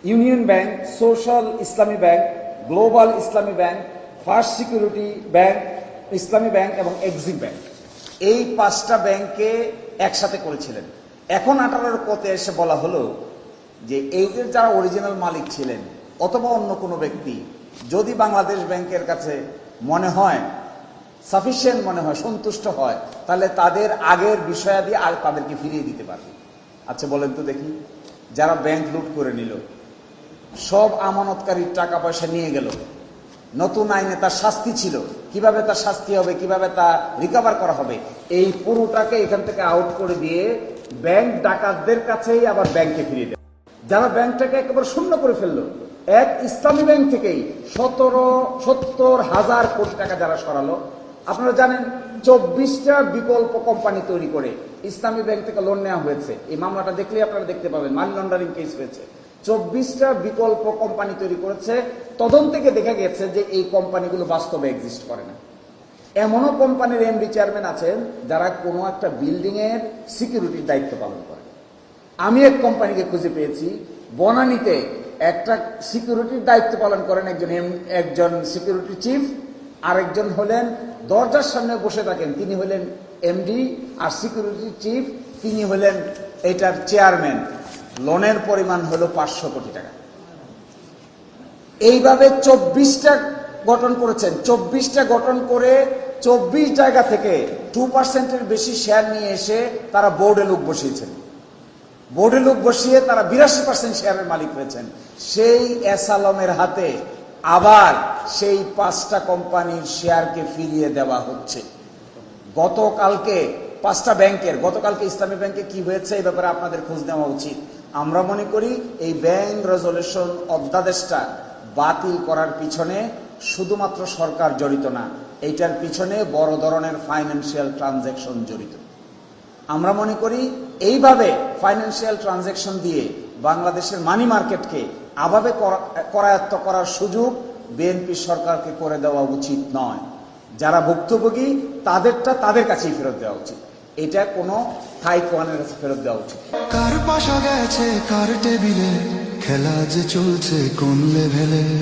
Union bank, social ইসলামী bank, global ইসলামী bank, first security bank, ইসলামী bank এবং Exim bank, এই 5টা ব্যাংকে একসাথে করেছিলেন। এখন 18 কোতে এসে বলা হলো যে এইদের যারা অরিজিনাল মালিক ছিলেন অথবা অন্য কোনো ব্যক্তি যদি বাংলাদেশ ব্যাংকের কাছে মনে হয় সাফিসিয়েন্ট, মনে হয় সন্তুষ্ট হয়, তাহলে তাদের আগের বিষয়াদি আর তাদেরকে ফিরিয়ে দিতে পারবে। আচ্ছা বলেন তো দেখি, যারা ব্যাংক লুট করে নিল, সব আমানতকারীর টাকা পয়সা নিয়ে গেল, নতুন আইনে তার শাস্তি ছিল, কিভাবে তার শাস্তি হবে, কিভাবে তা রিকভার করা হবে, এই পুরোটাকে এখান থেকে আউট করে দিয়ে ব্যাংক ডাকাতদের কাছেই আবার ব্যাংকে ফিরিয়ে দেয়। যারা ব্যাংকটাকে একেবারে শূন্য করে ফেললো, এক ইসলামী ব্যাংক থেকেই 70,000 কোটি টাকা যারা সরালো। আপনারা জানেন 24টা বিকল্প কোম্পানি তৈরি করে ইসলামী ব্যাংক থেকে লোন নেওয়া হয়েছে। এই মামলাটা দেখলেই আপনারা দেখতে পাবেন, মানি লন্ডারিং কেস হয়েছে। 24টা বিকল্প কোম্পানি তৈরি করেছে। তদন্ত থেকে দেখা গেছে যে এই কোম্পানিগুলো বাস্তবে এক্সিস্ট করে না। এমনও কোম্পানির এমডি চেয়ারম্যান আছেন যারা কোনো একটা বিল্ডিং এর সিকিউরিটির দায়িত্ব পালন করে। আমি এক কোম্পানিকে খুঁজে পেয়েছি, বনানীতে একটা সিকিউরিটির দায়িত্ব পালন করেন একজন সিকিউরিটি চিফ, আরেকজন হলেন দরজার সামনে বসে থাকেন, তিনি হলেন এমডি, আর সিকিউরিটি চিফ তিনি হলেন এটার চেয়ারম্যান। লোনের পরিমাণ হলো 500 কোটি টাকা। এইভাবে 24টা গঠন করেছেন। 24টা গঠন করে 24 জায়গা থেকে 2%-এর বেশি শেয়ার নিয়ে এসে তারা বোর্ডে লোক বসিয়েছেন। বোর্ডে লোক বসিয়ে তারা 82% শেয়ারের মালিক হয়েছেন। সেই এস আলমের হাতে আবার সেই 5টা কোম্পানির শেয়ারকে ফিরিয়ে দেওয়া হচ্ছে। গতকালকে 5টা ব্যাংকের, গতকালকে ইসলামী ব্যাংকে কি হয়েছে এই ব্যাপারে আপনাদের খোঁজ নেওয়া উচিত। আমরা মনে করি এই ব্যাংক রেজলিউশন অধ্যাদেশটা বাতিল করার পিছনে শুধুমাত্র সরকার জড়িত না, এইটার পিছনে বড় ধরনের ফাইন্যান্সিয়াল ট্রানজ্যাকশন জড়িত। আমরা মনে করি এইভাবে ফাইন্যান্সিয়াল ট্রানজ্যাকশন দিয়ে বাংলাদেশের মানি মার্কেটকে আভাবে করায়ত্ত করার সুযোগ বিএনপি সরকারকে করে দেওয়া উচিত নয়। যারা ভুক্তভোগী তাদেরটা তাদের কাছেই ফেরত দেওয়া উচিত, এটা কোনো থাইকোয়ানের কাছে ফেরত দেওয়া উচিত। কার পাশা গেছে কার টেবিলে, খেলা যে চলছে কোন লেভেলে।